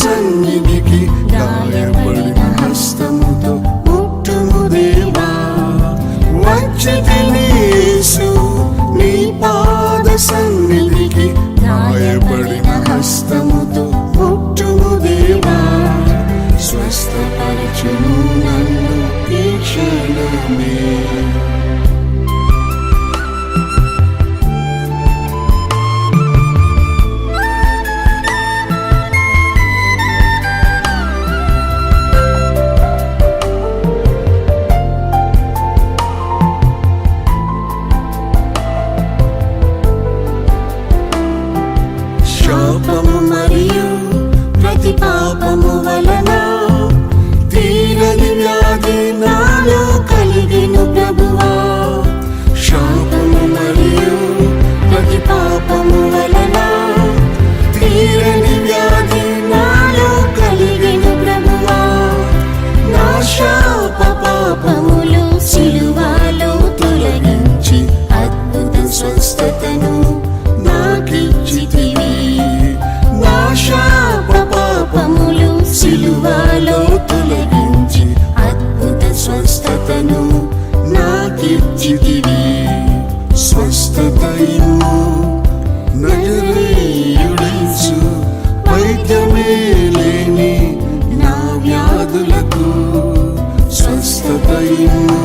సన్నిధికి గాయపడిన హస్తముతో ముట్టుము దేవా. వచ్చితిని యేసు నీ పాద సన్నిధికి గాయపడిన హస్తముతో ముట్టుము దేవా. స్వస్థపరచుము నన్ను ఈ క్షణమే. శాపము మరియు ప్రతి పాపము వలన తీరని వ్యాధి నాలో కలిగెను ప్రభువా. శాపము మరియు ప్రతి పాపము వలన తీరని వ్యాధి నాలో కలిగెను ప్రభువా. నా శాప పాపములు సిలువలో తొలగించి అద్భుత స్వస్థతను నాకిచ్చితివి. నా శాప పాపములు సిలువలో తొలగించి అద్భుత స్వస్థతను నాకిచ్చితివి. స్వస్థత ఇమ్ము నజరేయుడేసు, వైద్యమే లేని నా వ్యాధులకు. స్వస్థత ఇమ్ము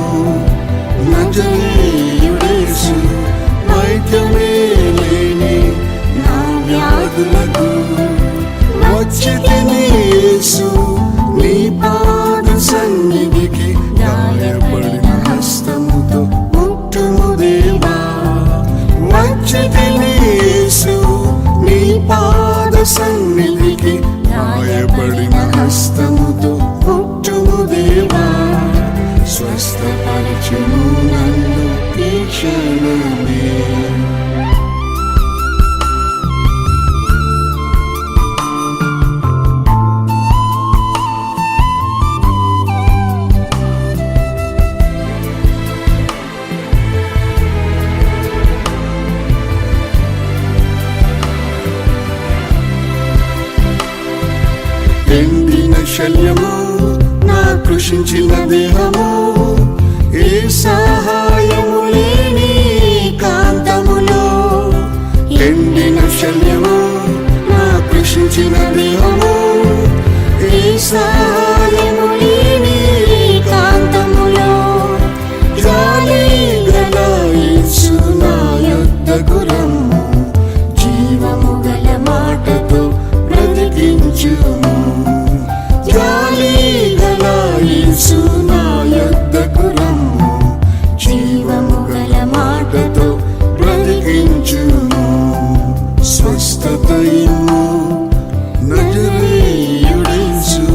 నజరేయుడేసు, వైద్యమే లేని నా వ్యాధులకు. వచ్చితిని యేసు నీ పాద సన్నిధికి గాయపడిన హస్తముతో ముట్టుము దేవా. వచ్చితిని యేసు నీ పాద సన్నిధికి గాయపడిన హస్తముతో ముట్టుము దేవా. స్వస్థపరచుము నన్ను ఈ క్షణమే. ఎండిన శల్యము నా కృషించిన దేహము, ఏ సహాయము లేని కాంతములో. ఎండిన శల్యము నా కృషించిన దేహము, ఏ సహాయము లేని కాంతములో. జాలి గల యేసు నా యొద్దకు రమ్ము, జీవము గల మాటతో బ్రతికించుము. జాలి గల యేసు నా యొద్దకు రమ్ము, జీవము గల మాటతో బ్రతికించుము. స్వస్థత ఇమ్ము నజరేయుడేసు,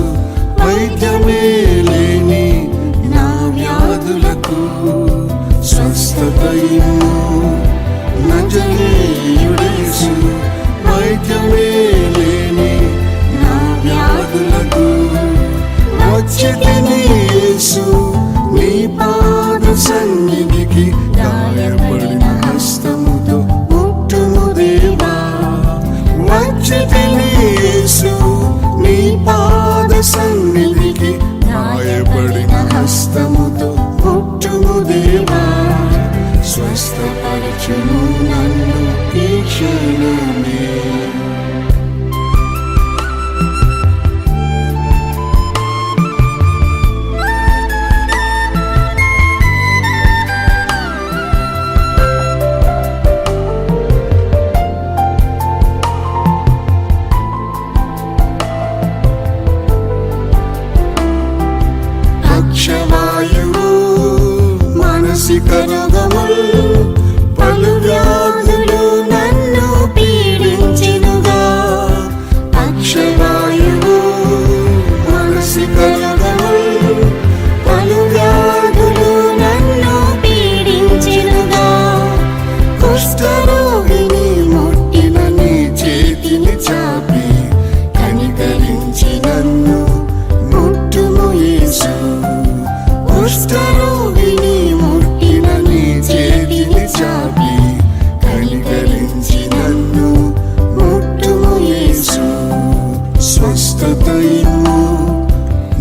స్వస్థత ఇమ్ము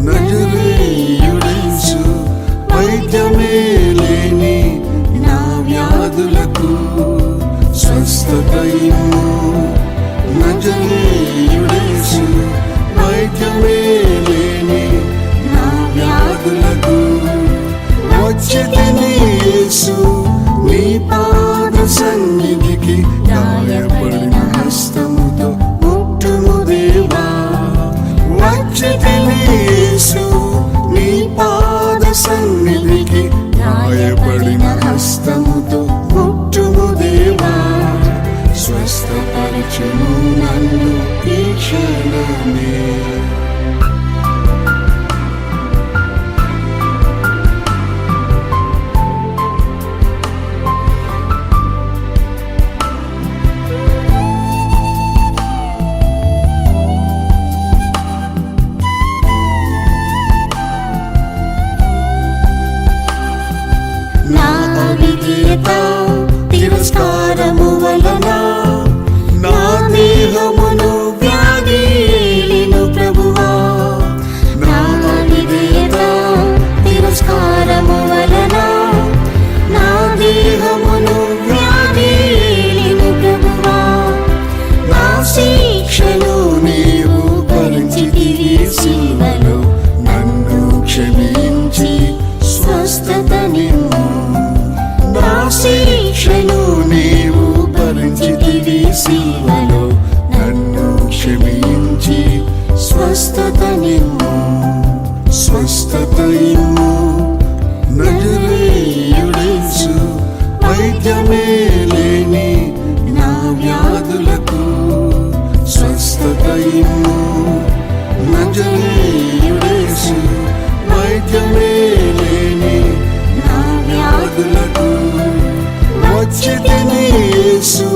నజరేయుడేసు వైద్యమే లేని నా వ్యాధులకు స్వస్థత ఇమ్ము నజరేయుడేసు వైద్యమే లేని నా వ్యాధులకు వచ్చితిని యేసు నీ పాద సన్నిధికి గాయపడిన హస్తముతో ముట్టుము దేవా వచ్చితిని యేసు నీ పాద సన్నిధికి గాయపడిన హస్తముతో ముట్టుము దేవా స్వస్థపరచుము నన్ను ఈ క్షణమే తిరస్కారము వలన నా దేహమును వ్యాధి ఏలెను ప్రభువా నా అవిధేయత తిరస్కారము వలన నా దేహమును వ్యాధి ఏలెను ప్రభువా నా శిక్షను నీవు భరించితివి సిలువలో నన్ను క్షమించి స్వస్థతనిమ్ము నా శిక్షను నీవు భరించితివి సిలువలో నన్ను క్షమించి స్వస్థతనిమ్ము స్వస్థత ఇమ్ము నజరేయుడేసు వైద్యమే లేని నా వ్యాధులకు స్వస్థత ఇమ్ము నజరేయుడేసు వైద్యమే లేని నా వ్యాధులకు వచ్చితిని యేసు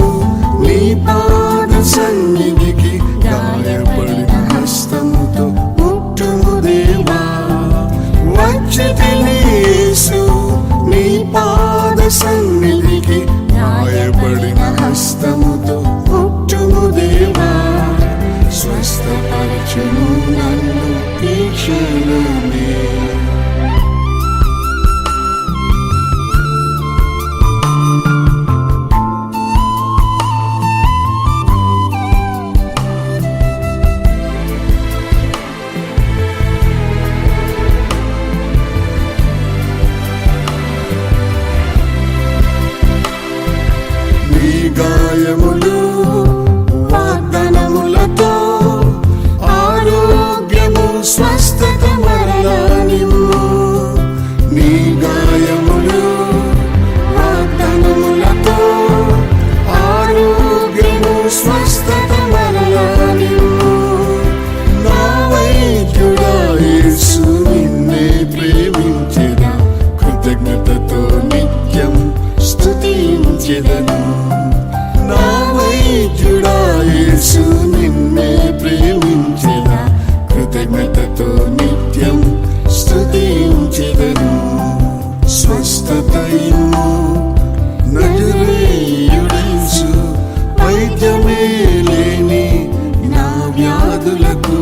నీ పాద సన్నిధికి గాయపడిన హస్తముతో ముట్టుము దేవా వచ్చితిని యేసు నీ పాద సన్నిధికి గాయపడిన హస్తముతో ముట్టుము దేవా స్వస్థపరచుము నన్ను ఈ క్షణమే గాయములు వాగ్దానములతో ఆరోగ్యము స్వస్థత మరలా నిమ్ము నీ గాయములు వాగ్దానములతో ఆరోగ్యము స్వస్థత మరలా నిమ్ము నా వైద్యుడా యేసు నిన్నే ప్రేమించెదా కృతజ్ఞతతో నిత్యం స్తుతించెదను నా వైద్యుడా యేసు నిన్నే ప్రేమించెదా కృతజ్ఞతతో నిత్యం స్తుతించెదను స్వస్థత ఇమ్ము నజరేయుడేసు వైద్యమే లేని నా వ్యాధులకు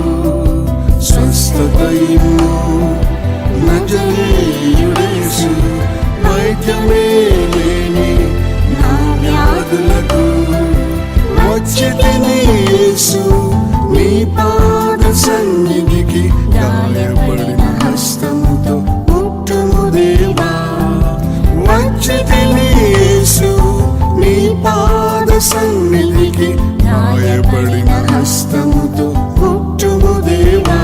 స్వస్థత ఇమ్ము నజరేయుడేసు వైద్యమే లేని నా వ్యాధులకు వచ్చితిని యేసు నీ పాద సన్నిధికి గాయపడిన హస్తముతో ముట్టుము దేవా వచ్చితిని యేసు నీ పాద సన్నిధికి గాయపడిన హస్తముతో ముట్టుము దేవా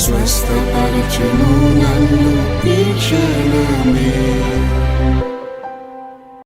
స్వస్థపరచుము నన్ను ఈ క్షణమే